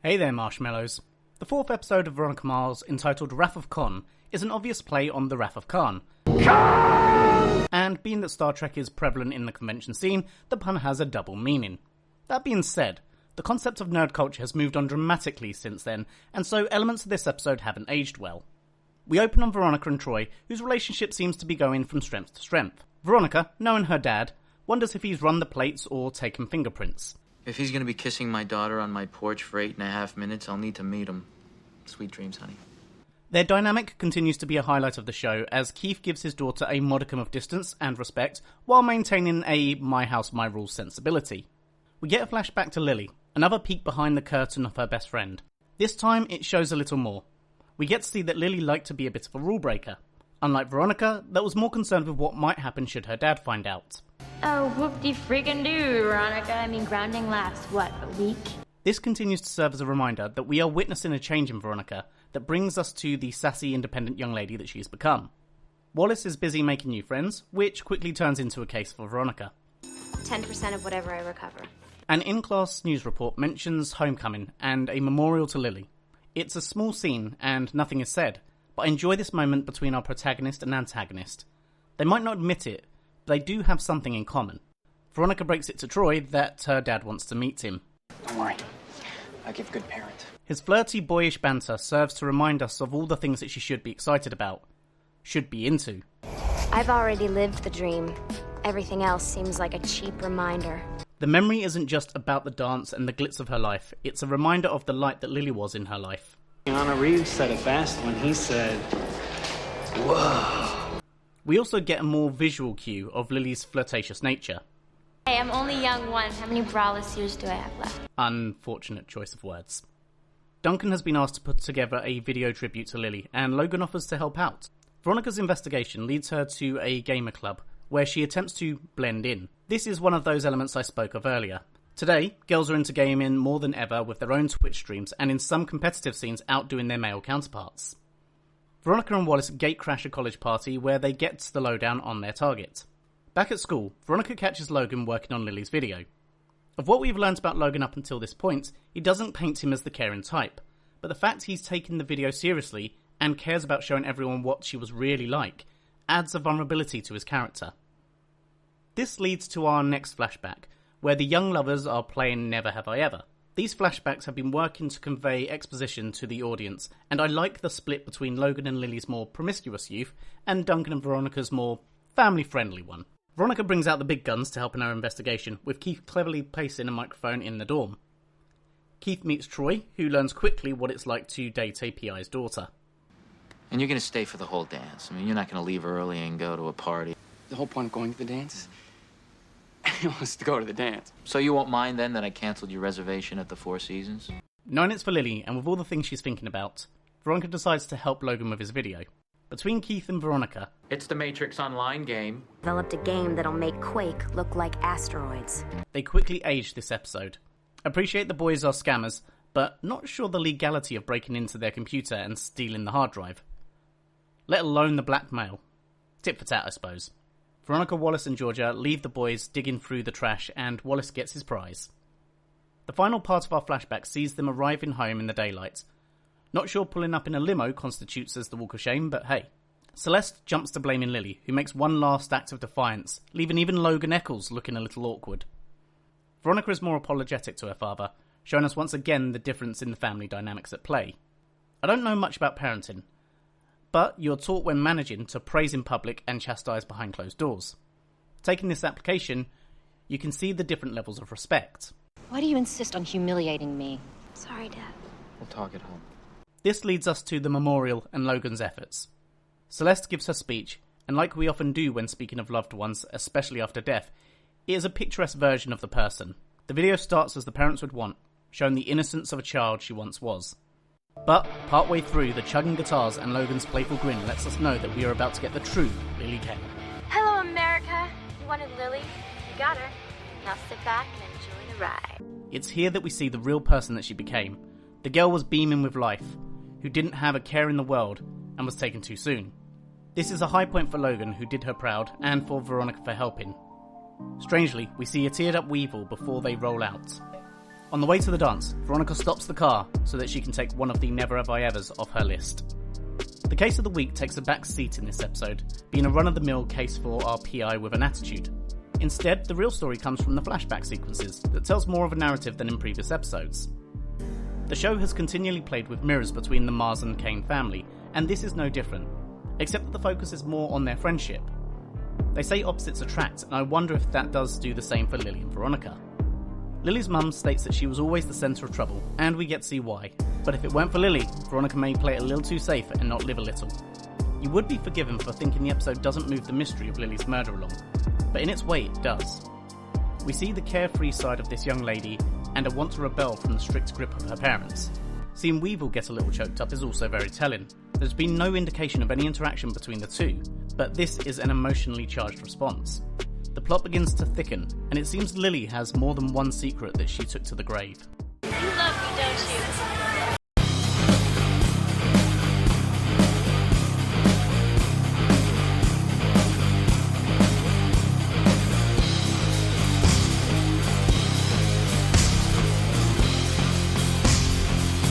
Hey there, Marshmallows. The fourth episode of Veronica Mars, entitled Wrath of Khan, is an obvious play on the Wrath of Khan. And being that Star Trek is prevalent in the convention scene, the pun has a double meaning. That being said, the concept of nerd culture has moved on dramatically since then, and so elements of this episode haven't aged well. We open on Veronica and Troy, whose relationship seems to be going from strength to strength. Veronica, knowing her dad, wonders if he's run the plates or taken fingerprints. If he's gonna be kissing my daughter on my porch for 8.5 minutes, I'll need to meet him. Sweet dreams, honey. Their dynamic continues to be a highlight of the show, as Keith gives his daughter a modicum of distance and respect, while maintaining a my house, my rules sensibility. We get a flashback to Lily, another peek behind the curtain of her best friend. This time, it shows a little more. We get to see that Lily liked to be a bit of a rule breaker. Unlike Veronica, that was more concerned with what might happen should her dad find out. Oh, whoop-de-freaking-doo, Veronica. I mean, grounding lasts, what, a week? This continues to serve as a reminder that we are witnessing a change in Veronica that brings us to the sassy, independent young lady that she's become. Wallace is busy making new friends, which quickly turns into a case for Veronica. 10% of whatever I recover. An in-class news report mentions homecoming and a memorial to Lily. It's a small scene and nothing is said, but I enjoy this moment between our protagonist and antagonist. They might not admit it, but they do have something in common. Veronica breaks it to Troy that her dad wants to meet him. Don't worry, I give good parent. His flirty, boyish banter serves to remind us of all the things that she should be excited about, should be into. I've already lived the dream. Everything else seems like a cheap reminder. The memory isn't just about the dance and the glitz of her life, it's a reminder of the light that Lily was in her life. Keanu Reeves said it best when he said, "Whoa." We also get a more visual cue of Lily's flirtatious nature. Hey, I'm only young one. How many braless years do I have left? Unfortunate choice of words. Duncan has been asked to put together a video tribute to Lily, and Logan offers to help out. Veronica's investigation leads her to a gamer club, where she attempts to blend in. This is one of those elements I spoke of earlier. Today, girls are into gaming more than ever with their own Twitch streams, and in some competitive scenes outdoing their male counterparts. Veronica and Wallace gatecrash a college party where they get the lowdown on their target. Back at school, Veronica catches Logan working on Lily's video. Of what we've learnt about Logan up until this point, he doesn't paint him as the caring type, but the fact he's taken the video seriously and cares about showing everyone what she was really like adds a vulnerability to his character. This leads to our next flashback, where the young lovers are playing Never Have I Ever. These flashbacks have been working to convey exposition to the audience, and I like the split between Logan and Lily's more promiscuous youth, and Duncan and Veronica's more family-friendly one. Veronica brings out the big guns to help in her investigation, with Keith cleverly placing a microphone in the dorm. Keith meets Troy, who learns quickly what it's like to date a PI's daughter. And you're gonna stay for the whole dance. I mean, you're not gonna leave early and go to a party. The whole point of going to the dance was to go to the dance. So you won't mind then that I canceled your reservation at the Four Seasons? Knowing it's for Lily, and with all the things she's thinking about, Veronica decides to help Logan with his video. Between Keith and Veronica, It's the Matrix Online game. Developed a game that'll make Quake look like asteroids. they quickly age this episode. Appreciate the boys are scammers, but not sure the legality of breaking into their computer and stealing the hard drive. Let alone the blackmail. Tit for tat, I suppose. Veronica, Wallace and Georgia leave the boys digging through the trash, and Wallace gets his prize. The final part of our flashback sees them arriving home in the daylight. Not sure pulling up in a limo constitutes as the walk of shame, but hey. Celeste jumps to blaming Lily, who makes one last act of defiance, leaving even Logan Eccles looking a little awkward. Veronica is more apologetic to her father, showing us once again the difference in the family dynamics at play. I don't know much about parenting, but you're taught when managing to praise in public and chastise behind closed doors. Taking this application, you can see the different levels of respect. Why do you insist on humiliating me? Sorry, Dad. We'll talk at home. This leads us to the memorial and Logan's efforts. Celeste gives her speech, and like we often do when speaking of loved ones, especially after death, it is a picturesque version of the person. The video starts as the parents would want, showing the innocence of a child she once was. But, partway through, the chugging guitars and Logan's playful grin lets us know that we are about to get the true Lily Kane. Hello, America. You wanted Lily? You got her. Now sit back and enjoy the ride. It's here that we see the real person that she became. The girl was beaming with life, who didn't have a care in the world and was taken too soon. This is a high point for Logan, who did her proud, and for Veronica for helping. Strangely, we see a teared up Weevil before they roll out. On the way to the dance, Veronica stops the car so that she can take one of the never have I evers off her list. The case of the week takes a back seat in this episode, being a run-of-the-mill case for our PI with an attitude. Instead, the real story comes from the flashback sequences that tells more of a narrative than in previous episodes. The show has continually played with mirrors between the Mars and Kane family, and this is no different, except that the focus is more on their friendship. They say opposites attract, and I wonder if that does do the same for Lily and Veronica. Lily's mum states that she was always the centre of trouble, and we get to see why. But if it weren't for Lily, Veronica may play it a little too safe and not live a little. You would be forgiven for thinking the episode doesn't move the mystery of Lily's murder along, but in its way it does. We see the carefree side of this young lady and a want to rebel from the strict grip of her parents. Seeing Weevil get a little choked up is also very telling. There's been no indication of any interaction between the two, but this is an emotionally charged response. The plot begins to thicken, and it seems Lily has more than one secret that she took to the grave. You love me, don't you?